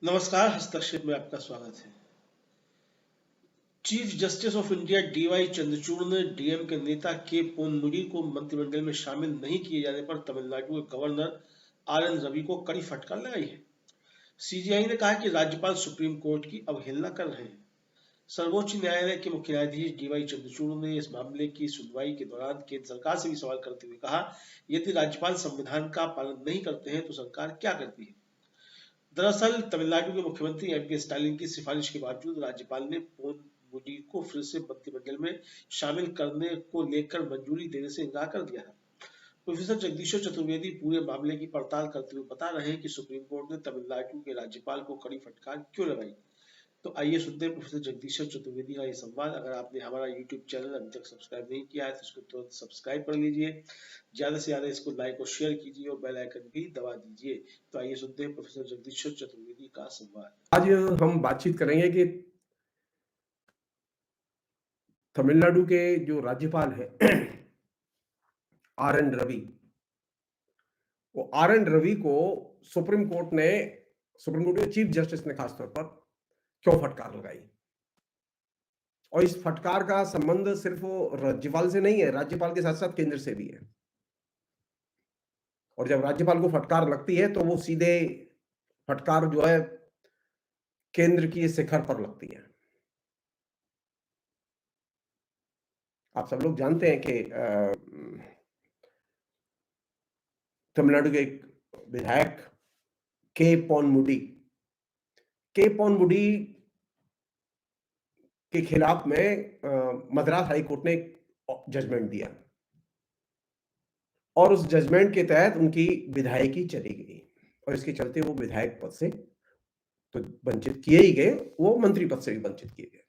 नमस्कार। हस्तक्षेप में आपका स्वागत है। Chief justice of India DY Chandrachud ने डीएम के नेता के पोन्मुडी को मंत्रिमंडल में शामिल नहीं किए जाने पर तमिलनाडु के गवर्नर आर एन रवि को कड़ी फटकार लगाई है। सीजीआई ने कहा कि राज्यपाल सुप्रीम कोर्ट की अवहेलना कर रहे हैं। सर्वोच्च न्यायालय के मुख्य न्यायाधीश डीवाई चंद्रचूड़ ने इस मामले की सुनवाई के दौरान केंद्र सरकार से भी सवाल करते हुए कहा, यदि राज्यपाल संविधान का पालन नहीं करते हैं तो सरकार क्या करती है। दरअसल तमिलनाडु के मुख्यमंत्री एम.के. स्टालिन की सिफारिश के बावजूद राज्यपाल ने पोन्मुडी को फिर से मंत्रिमंडल में शामिल करने को लेकर मंजूरी देने से इनकार कर दिया है। प्रोफेसर जगदीशर चतुर्वेदी पूरे मामले की पड़ताल करते हुए बता रहे हैं कि सुप्रीम कोर्ट ने तमिलनाडु के राज्यपाल को कड़ी फटकार क्यों लगाई। तो आइए सुनते हैं प्रोफेसर जगदीशर चतुर्वेदी का ये संवाद। अगर आपने हमारा यूट्यूब चैनल अभी तक सब्सक्राइब नहीं किया है तो इसको तुरंत सब्सक्राइब कर लीजिए, ज्यादा से ज्यादा इसको लाइक और शेयर कीजिए और बेल आइकन भी दबा दीजिए। तो आइए सुनते हैं प्रोफेसर जगदीशर चतुर्वेदी का संवाद। आज हम बातचीत करेंगे कि तमिलनाडु के जो राज्यपाल हैं आर एन रवि, वो आर एन रवि को सुप्रीम कोर्ट के चीफ जस्टिस ने खासतौर पर क्यों फटकार लगाई। और इस फटकार का संबंध सिर्फ राज्यपाल से नहीं है, राज्यपाल के साथ साथ केंद्र से भी है। और जब राज्यपाल को फटकार लगती है तो वो सीधे फटकार जो है केंद्र की शिखर पर लगती है। आप सब लोग जानते हैं कि तमिलनाडु के एक विधायक के पोन्मुडी के खिलाफ में मद्रास हाई कोर्ट ने एक जजमेंट दिया और उस जजमेंट के तहत उनकी विधायकी चली गई और इसके चलते वो विधायक पद से तो वंचित किए ही गए, वो मंत्री पद से भी वंचित किए गए।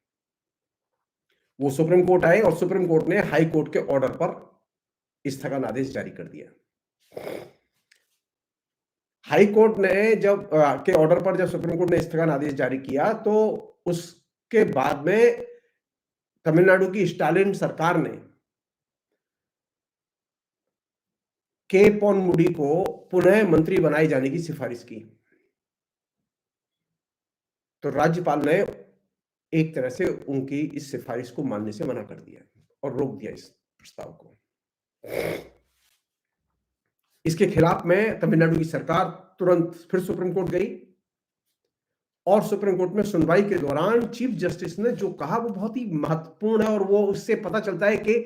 वो सुप्रीम कोर्ट आए और सुप्रीम कोर्ट ने हाई कोर्ट के ऑर्डर पर स्थगन आदेश जारी कर दिया। हाई कोर्ट ने जब सुप्रीम कोर्ट ने स्थगन आदेश जारी किया तो उसके बाद में तमिलनाडु की स्टालिन सरकार ने के पोन्मुडी को पुनः मंत्री बनाए जाने की सिफारिश की। तो राज्यपाल ने एक तरह से उनकी इस सिफारिश को मानने से मना कर दिया और रोक दिया इस प्रस्ताव को। इसके खिलाफ में तमिलनाडु की सरकार तुरंत फिर सुप्रीम कोर्ट गई और सुप्रीम कोर्ट में सुनवाई के दौरान चीफ जस्टिस ने जो कहा वो बहुत ही महत्वपूर्ण है और वो उससे पता चलता है कि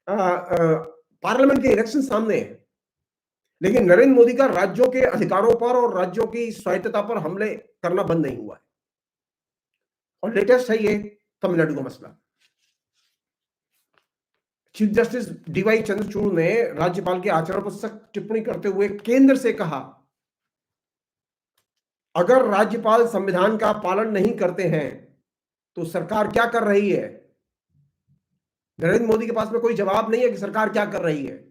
पार्लियामेंट के इलेक्शन सामने है, लेकिन नरेंद्र मोदी का राज्यों के अधिकारों पर और राज्यों की स्वायत्तता पर हमले करना बंद नहीं हुआ है। और लेटेस्ट है ये तमिलनाडु का मसला। चीफ जस्टिस डीवाई चंद्रचूड़ ने राज्यपाल के आचरण पर सख्त टिप्पणी करते हुए केंद्र से कहा, अगर राज्यपाल संविधान का पालन नहीं करते हैं तो सरकार क्या कर रही है। नरेंद्र मोदी के पास में कोई जवाब नहीं है कि सरकार क्या कर रही है।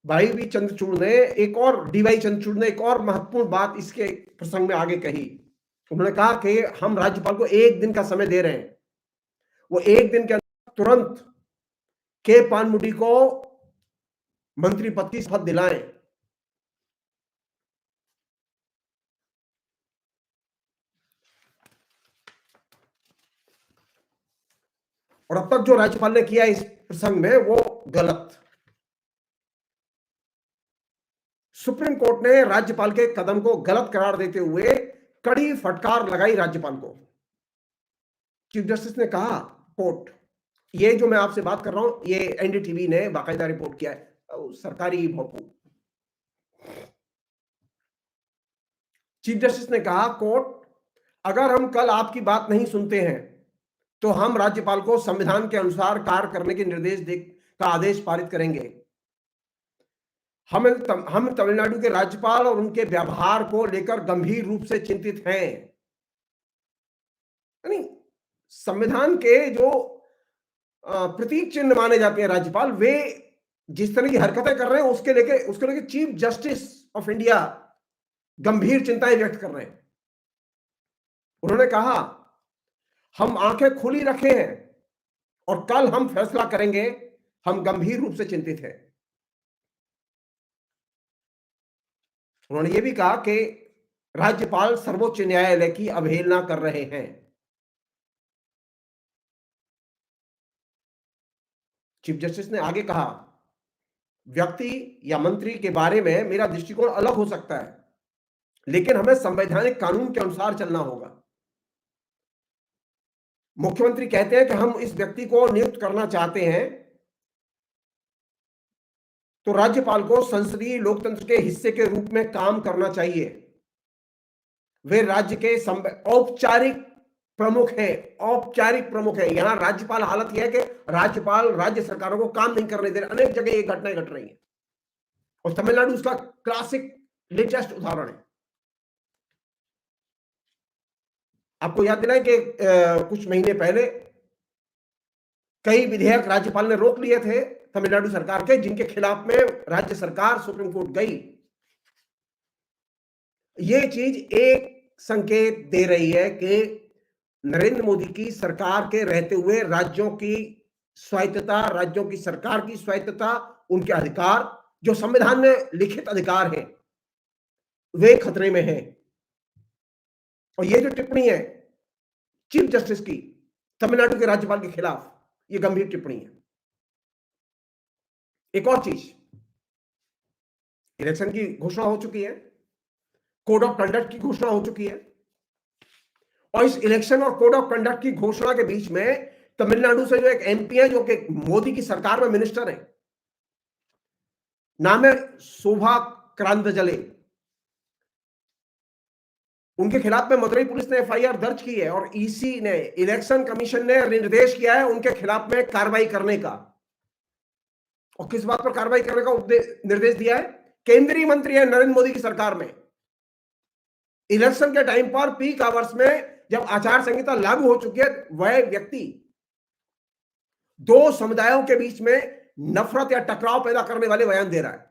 डीवाई चंद्रचूड़ ने एक और महत्वपूर्ण बात इसके प्रसंग में आगे कही। उन्होंने कहा कि हम राज्यपाल को एक दिन का समय दे रहे हैं, वो एक दिन के अंदर तुरंत के पोन्मुडी को मंत्री पद की शपथ दिलाएं। और अब तक जो राज्यपाल ने किया इस प्रसंग में वो गलत। सुप्रीम कोर्ट ने राज्यपाल के कदम को गलत करार देते हुए कड़ी फटकार लगाई राज्यपाल को। चीफ जस्टिस ने कहा, कोर्ट, ये जो मैं आपसे बात कर रहा हूं ये एनडीटीवी ने बाकायदा रिपोर्ट किया है, सरकारी भोपू। चीफ जस्टिस ने कहा, कोर्ट, अगर हम कल आपकी बात नहीं सुनते हैं तो हम राज्यपाल को संविधान के अनुसार कार्य करने के निर्देश का आदेश पारित करेंगे। हम तमिलनाडु के राज्यपाल और उनके व्यवहार को लेकर गंभीर रूप से चिंतित हैं। यानी संविधान के जो प्रतीक चिन्ह माने जाते हैं राज्यपाल, वे जिस तरह की हरकतें कर रहे हैं उसके लेके चीफ जस्टिस ऑफ इंडिया गंभीर चिंताएं व्यक्त कर रहे हैं। उन्होंने कहा, हम आंखें खुली रखे हैं और कल हम फैसला करेंगे हम गंभीर रूप से चिंतित हैं। उन्होंने यह भी कहा कि राज्यपाल सर्वोच्च न्यायालय की अवहेलना कर रहे हैं। चीफ जस्टिस ने आगे कहा, व्यक्ति या मंत्री के बारे में मेरा दृष्टिकोण अलग हो सकता है, लेकिन हमें संवैधानिक कानून के अनुसार चलना होगा। मुख्यमंत्री कहते हैं कि हम इस व्यक्ति को नियुक्त करना चाहते हैं, तो राज्यपाल को संसदीय लोकतंत्र के हिस्से के रूप में काम करना चाहिए। वे राज्य के औपचारिक प्रमुख है, औपचारिक प्रमुख है। यहां राज्यपाल हालत यह है कि राज्यपाल राज्य सरकारों को काम नहीं करने दे रहे। अनेक जगह ये घटनाएं घट रही हैं और तमिलनाडु उसका क्लासिक लेटेस्ट उदाहरण है। आपको याद दिलाएं कि कुछ महीने पहले कई विधेयक राज्यपाल ने रोक लिए थे तमिलनाडु सरकार के, जिनके खिलाफ में राज्य सरकार सुप्रीम कोर्ट गई। यह चीज एक संकेत दे रही है कि नरेंद्र मोदी की सरकार के रहते हुए राज्यों की स्वायत्तता, राज्यों की सरकार की स्वायत्तता, उनके अधिकार जो संविधान में लिखित अधिकार हैं, वे खतरे में हैं। और ये जो टिप्पणी है चीफ जस्टिस की तमिलनाडु के राज्यपाल के खिलाफ, ये गंभीर टिप्पणी है। एक और चीज, इलेक्शन की घोषणा हो चुकी है, कोड ऑफ कंडक्ट की घोषणा हो चुकी है, और इस इलेक्शन और कोड ऑफ कंडक्ट की घोषणा के बीच में तमिलनाडु से जो एक एमपी है, जो कि मोदी की सरकार में मिनिस्टर है, नाम है शोभा करांदजले, उनके खिलाफ में मदुरई पुलिस ने एफआईआर दर्ज की है और ईसी ने, इलेक्शन कमीशन ने निर्देश किया है उनके खिलाफ में कार्रवाई करने का। और किस बात पर कार्रवाई करने का निर्देश दिया है? केंद्रीय मंत्री है नरेंद्र मोदी की सरकार में, इलेक्शन के टाइम पर पीक आवर्स में जब आचार संहिता लागू हो चुकी है, वह व्यक्ति दो समुदायों के बीच में नफरत या टकराव पैदा करने वाले बयान दे रहा है।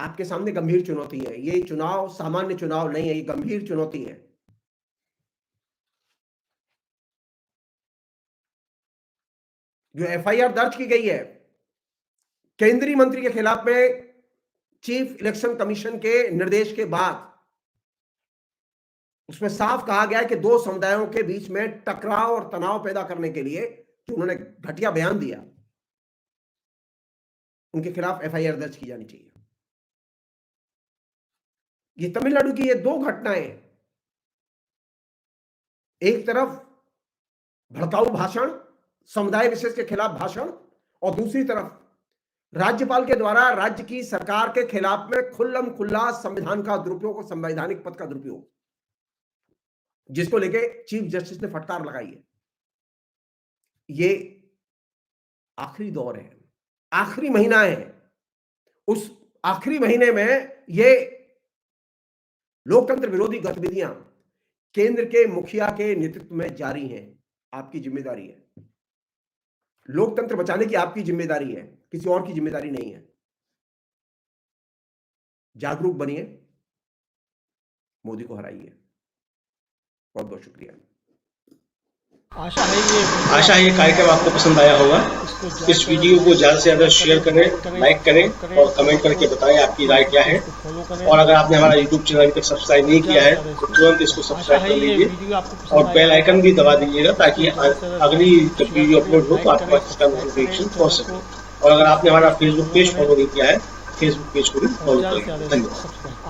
आपके सामने गंभीर चुनौती है। ये चुनाव सामान्य चुनाव नहीं है, ये गंभीर चुनौती है। जो एफआईआर दर्ज की गई है केंद्रीय मंत्री के खिलाफ में चीफ इलेक्शन कमीशन के निर्देश के बाद, उसमें साफ कहा गया है कि दो समुदायों के बीच में टकराव और तनाव पैदा करने के लिए जो उन्होंने घटिया बयान दिया, उनके खिलाफ एफआईआर दर्ज की जानी चाहिए। ये तमिलनाडु की ये दो घटनाएं, एक तरफ भड़काऊ भाषण, समुदाय विशेष के खिलाफ भाषण, और दूसरी तरफ राज्यपाल के द्वारा राज्य की सरकार के खिलाफ में खुल्लम खुल्ला संविधान का दुरुपयोग और संवैधानिक पद का दुरुपयोग, जिसको लेके चीफ जस्टिस ने फटकार लगाई है। ये आखिरी दौर है, आखिरी महीना है। उस आखिरी महीने में ये लोकतंत्र विरोधी गतिविधियां केंद्र के मुखिया के नेतृत्व में जारी हैं। आपकी जिम्मेदारी है, लोकतंत्र बचाने की आपकी जिम्मेदारी है, किसी और की जिम्मेदारी नहीं है। जागरूक बनिए, मोदी को हराइए। बहुत बहुत शुक्रिया। आशा है ये कार्यक्रम आपको पसंद आया होगा। इस वीडियो को ज्यादा से ज्यादा शेयर करें, लाइक करें और कमेंट करके बताएं आपकी राय क्या है। और अगर आपने हमारा यूट्यूब चैनल अभी तक सब्सक्राइब नहीं किया है तो तुरंत इसको सब्सक्राइब कर लीजिए और बेल आइकन भी दबा दीजिएगा, ताकि अगली जब वीडियो अपलोड हो तो आपके पास इसका नोटिफिकेशन पहुंच सके। और अगर आपने हमारा फेसबुक पेज फॉलो नहीं किया है, फेसबुक पेज को भी फॉलो करें। धन्यवाद।